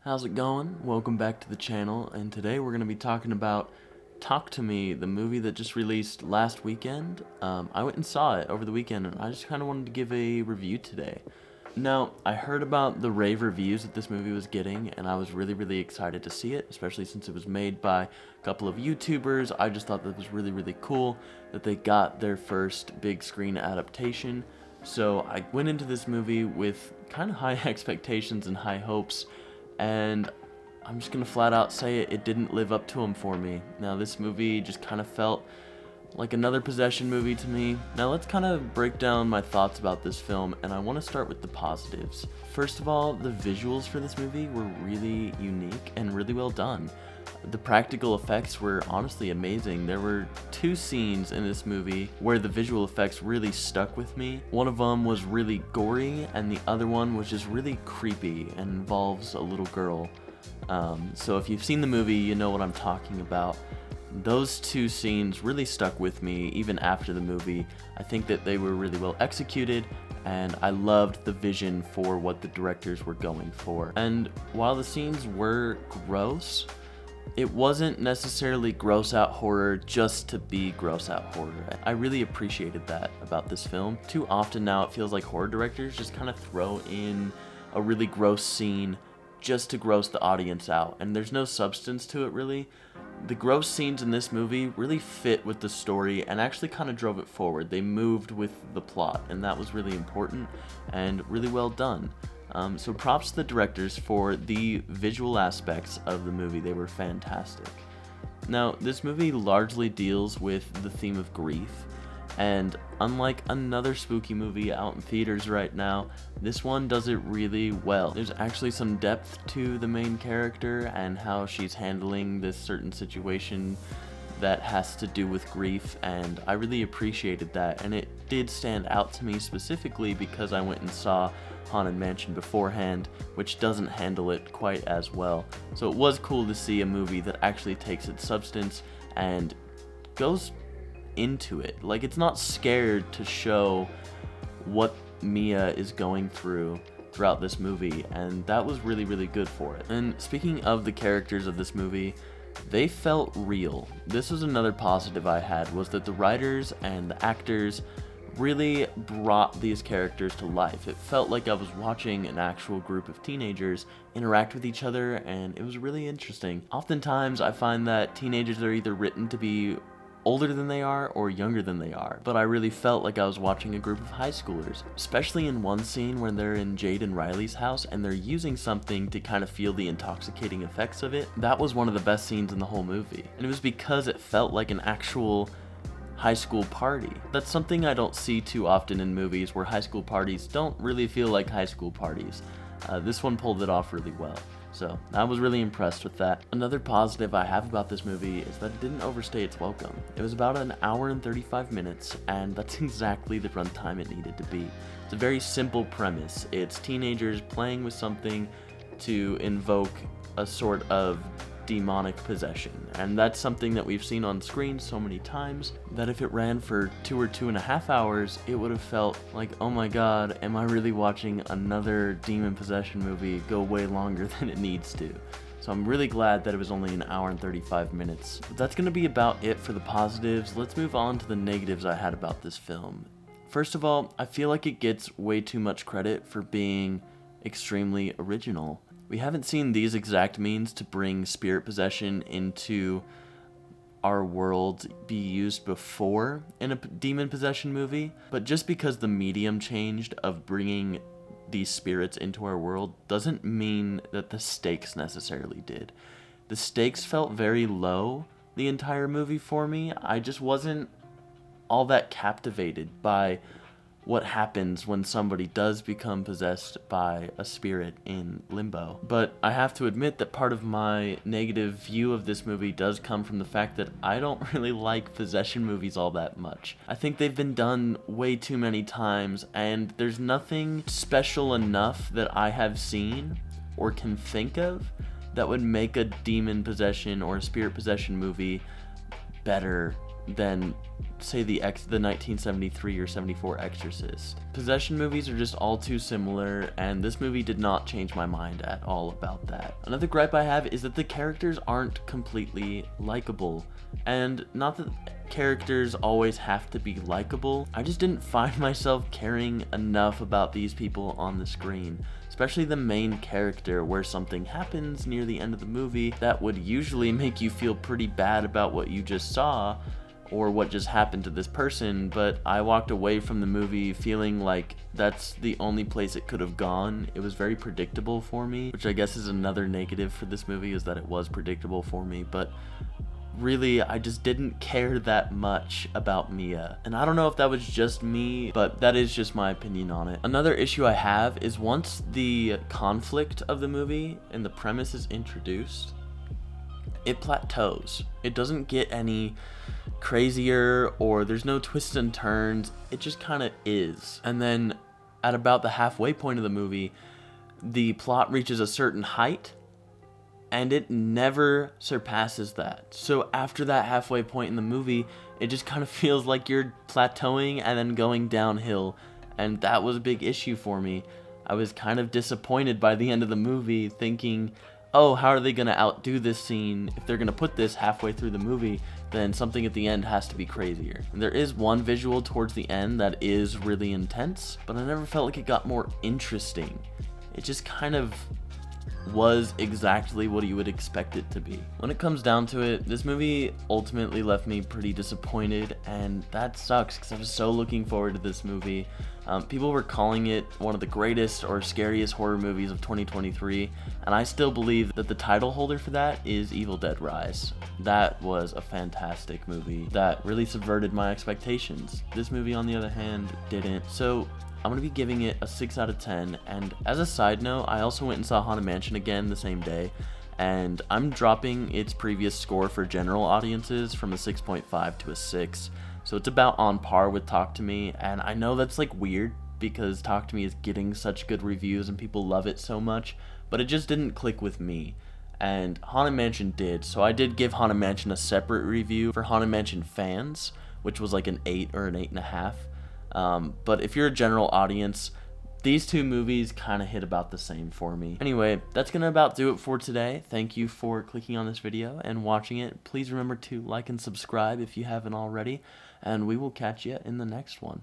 How's it going? Welcome back to the channel, and today we're going to be talking about Talk to Me, the movie that just released last weekend. I went and saw it over the weekend, and I just kind of wanted to give a review today. Now, I heard about the rave reviews that this movie was getting, and I was really excited to see it, especially since it was made by a couple of YouTubers. I just thought that was really cool that they got their first big screen adaptation. So I went into this movie with kind of high expectations and high hopes, and I'm just gonna flat out say it didn't live up to them for me. Now, this movie just kind of felt like another possession movie to me. Now, let's kind of break down my thoughts about this film, and I want to start with the positives. First of all, the visuals for this movie were really unique and really well done. The practical effects were honestly amazing. There were two scenes in this movie where the visual effects really stuck with me. One of them was really gory, and the other one was just really creepy and involves a little girl. So if you've seen the movie, you know what I'm talking about. Those two scenes really stuck with me even after the movie. I think that they were really well executed, and I loved the vision for what the directors were going for. And while the scenes were gross, it wasn't necessarily gross out horror just to be gross out horror. I really appreciated that about this film. Too often now it feels like horror directors just kind of throw in a really gross scene just to gross the audience out, and there's no substance to it really. The gross scenes in this movie really fit with the story and actually kind of drove it forward. They moved with the plot, and that was really important and really well done. So props to the directors for the visual aspects of the movie. They were fantastic. Now, this movie largely deals with the theme of grief, and unlike another spooky movie out in theaters right now, this one does it really well. There's actually some depth to the main character and how she's handling this certain situation that has to do with grief, and I really appreciated that, and it did stand out to me specifically because I went and saw Haunted Mansion beforehand, which doesn't handle it quite as well. So it was cool to see a movie that actually takes its substance and goes into it. Like, it's not scared to show what Mia is going through throughout this movie, and that was really good for it. And speaking of the characters of this movie, they felt real. This was another positive I had, was that the writers and the actors really brought these characters to life. It felt like I was watching an actual group of teenagers interact with each other, and it was really interesting. Oftentimes I find that teenagers are either written to be older than they are or younger than they are, but I really felt like I was watching a group of high schoolers, especially in one scene when they're in Jade and Riley's house and they're using something to kind of feel the intoxicating effects of it. That was one of the best scenes in the whole movie, and it was because it felt like an actual high school party. That's something I don't see too often in movies, where high school parties don't really feel like high school parties. This one pulled it off really well. So I was really impressed with that. Another positive I have about this movie is that it didn't overstay its welcome. It was about an hour and 35 minutes, and that's exactly the runtime it needed to be. It's a very simple premise. It's teenagers playing with something to invoke a sort of demonic possession, and that's something that we've seen on screen so many times that if it ran for 2 or 2.5 hours, it would have felt like, oh my god, am I really watching another demon possession movie go way longer than it needs to? So I'm really glad that it was only an hour and 35 minutes. But that's going to be about it for the positives. Let's move on to the negatives I had about this film. First of all, I feel like it gets way too much credit for being extremely original. We haven't seen these exact means to bring spirit possession into our world be used before in a demon possession movie, but just because the medium changed of bringing these spirits into our world doesn't mean that the stakes necessarily did. The stakes felt very low the entire movie for me. I just wasn't all that captivated by what happens when somebody does become possessed by a spirit in limbo. But I have to admit that part of my negative view of this movie does come from the fact that I don't really like possession movies all that much. I think they've been done way too many times, and there's nothing special enough that I have seen or can think of that would make a demon possession or a spirit possession movie better than, say, the 1973 or 74 Exorcist. Possession movies are just all too similar, and this movie did not change my mind at all about that. Another gripe I have is that the characters aren't completely likable, and not that characters always have to be likable. I just didn't find myself caring enough about these people on the screen, especially the main character, where something happens near the end of the movie that would usually make you feel pretty bad about what you just saw or what just happened to this person, but I walked away from the movie feeling like that's the only place it could have gone. It was very predictable for me, which I guess is another negative for this movie, is that it was predictable for me, but really, I just didn't care that much about Mia. And I don't know if that was just me, but that is just my opinion on it. Another issue I have is once the conflict of the movie and the premise is introduced, it plateaus. It doesn't get any crazier, or there's no twists and turns. It just kind of is. And then at about the halfway point of the movie, the plot reaches a certain height, and it never surpasses that. So after that halfway point in the movie, it just kind of feels like you're plateauing and then going downhill, and that was a big issue for me. I was kind of disappointed by the end of the movie, thinking, oh, how are they going to outdo this scene? If they're going to put this halfway through the movie, then something at the end has to be crazier. And there is one visual towards the end that is really intense, but I never felt like it got more interesting. It just kind of was exactly what you would expect it to be. When it comes down to it, this movie ultimately left me pretty disappointed, and that sucks because I was so looking forward to this movie. People were calling it one of the greatest or scariest horror movies of 2023, and I still believe that the title holder for that is Evil Dead Rise. That was a fantastic movie that really subverted my expectations. This movie, on the other hand, didn't. So I'm going to be giving it a 6 out of 10, and as a side note, I also went and saw Haunted Mansion again the same day, and I'm dropping its previous score for general audiences from a 6.5 to a 6, so it's about on par with Talk to Me, and I know that's like weird because Talk to Me is getting such good reviews and people love it so much, but it just didn't click with me, and Haunted Mansion did, so I did give Haunted Mansion a separate review for Haunted Mansion fans, which was like an 8 or an 8.5. But if you're a general audience, these two movies kind of hit about the same for me. Anyway, that's gonna about do it for today. Thank you for clicking on this video and watching it. Please remember to like and subscribe if you haven't already, and we will catch you in the next one.